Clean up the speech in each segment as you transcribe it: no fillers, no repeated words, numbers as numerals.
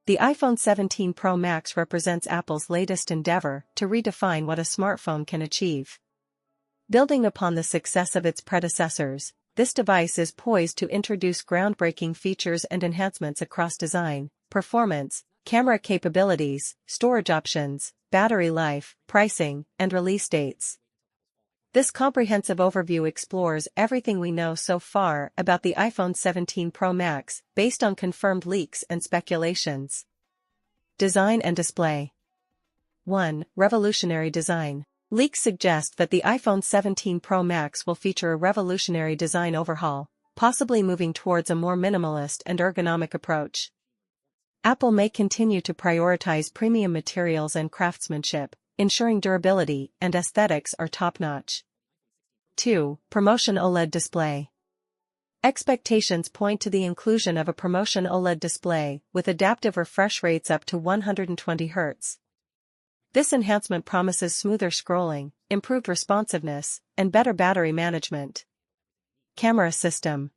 The iPhone 17 Pro Max represents Apple's latest endeavor to redefine what a smartphone can achieve. Building upon the success of its predecessors, this device is poised to introduce groundbreaking features and enhancements across design, performance, camera capabilities, storage options, battery life, pricing, and release dates. This comprehensive overview explores everything we know so far about the iPhone 17 Pro Max, based on confirmed leaks and speculations. Design and display. 1. Revolutionary design. Leaks suggest that the iPhone 17 Pro Max will feature a revolutionary design overhaul, possibly moving towards a more minimalist and ergonomic approach. Apple may continue to prioritize premium materials and craftsmanship, ensuring durability and aesthetics are top-notch. 2. Promotion OLED display. Expectations point to the inclusion of a Promotion OLED display with adaptive refresh rates up to 120 Hz. This enhancement promises smoother scrolling, improved responsiveness, and better battery management. Camera system.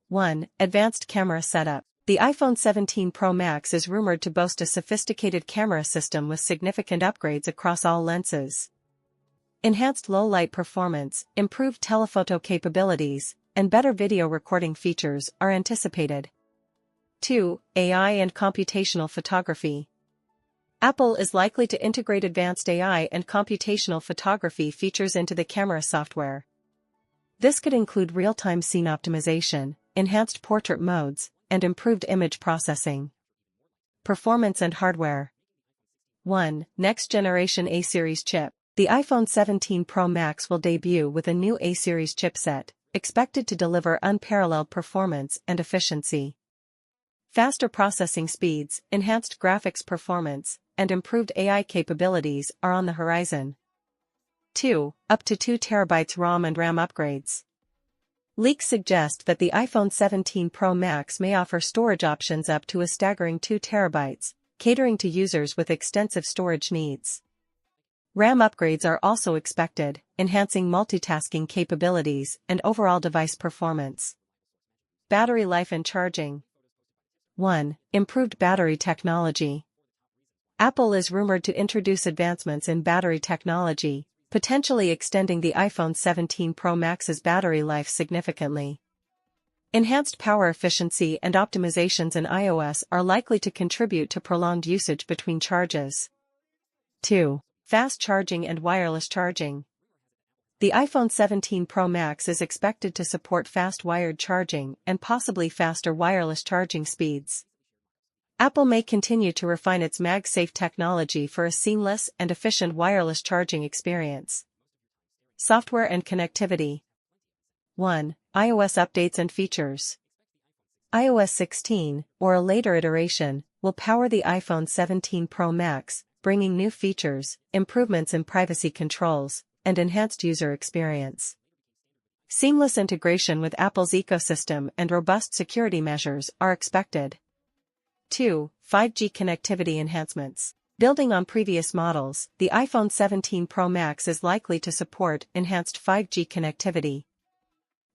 1. Advanced camera setup. The iPhone 17 Pro Max is rumored to boast a sophisticated camera system with significant upgrades across all lenses. Enhanced low-light performance, improved telephoto capabilities, and better video recording features are anticipated. 2. AI and computational photography. Apple is likely to integrate advanced AI and computational photography features into the camera software. This could include real-time scene optimization, enhanced portrait modes, and improved image processing. Performance and hardware. 1. Next-generation A-series chip. The iPhone 17 Pro Max will debut with a new A-series chipset, expected to deliver unparalleled performance and efficiency. Faster processing speeds, enhanced graphics performance, and improved AI capabilities are on the horizon. 2. Up to 2 TB ROM and RAM upgrades. Leaks suggest that the iPhone 17 Pro Max may offer storage options up to a staggering 2 TB, catering to users with extensive storage needs. RAM upgrades are also expected, enhancing multitasking capabilities and overall device performance. Battery life and charging. 1. Improved battery technology. Apple is rumored to introduce advancements in battery technology, potentially extending the iPhone 17 Pro Max's battery life significantly. Enhanced power efficiency and optimizations in iOS are likely to contribute to prolonged usage between charges. 2. Fast charging and wireless charging. The iPhone 17 Pro Max is expected to support fast wired charging and possibly faster wireless charging speeds. Apple may continue to refine its MagSafe technology for a seamless and efficient wireless charging experience. Software and connectivity. 1. iOS updates and features. iOS 16, or a later iteration, will power the iPhone 17 Pro Max, bringing new features, improvements in privacy controls, and enhanced user experience. Seamless integration with Apple's ecosystem and robust security measures are expected. 2. 5G connectivity enhancements. Building on previous models, the iPhone 17 Pro Max is likely to support enhanced 5G connectivity.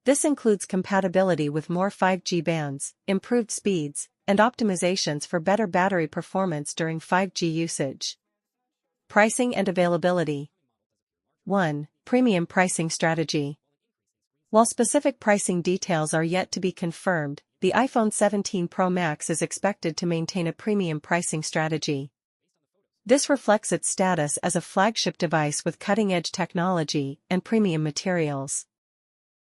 This includes compatibility with more 5G bands, improved speeds, and optimizations for better battery performance during 5G usage. Pricing and availability. 1. Premium pricing strategy. While specific pricing details are yet to be confirmed, the iPhone 17 Pro Max is expected to maintain a premium pricing strategy. This reflects its status as a flagship device with cutting-edge technology and premium materials.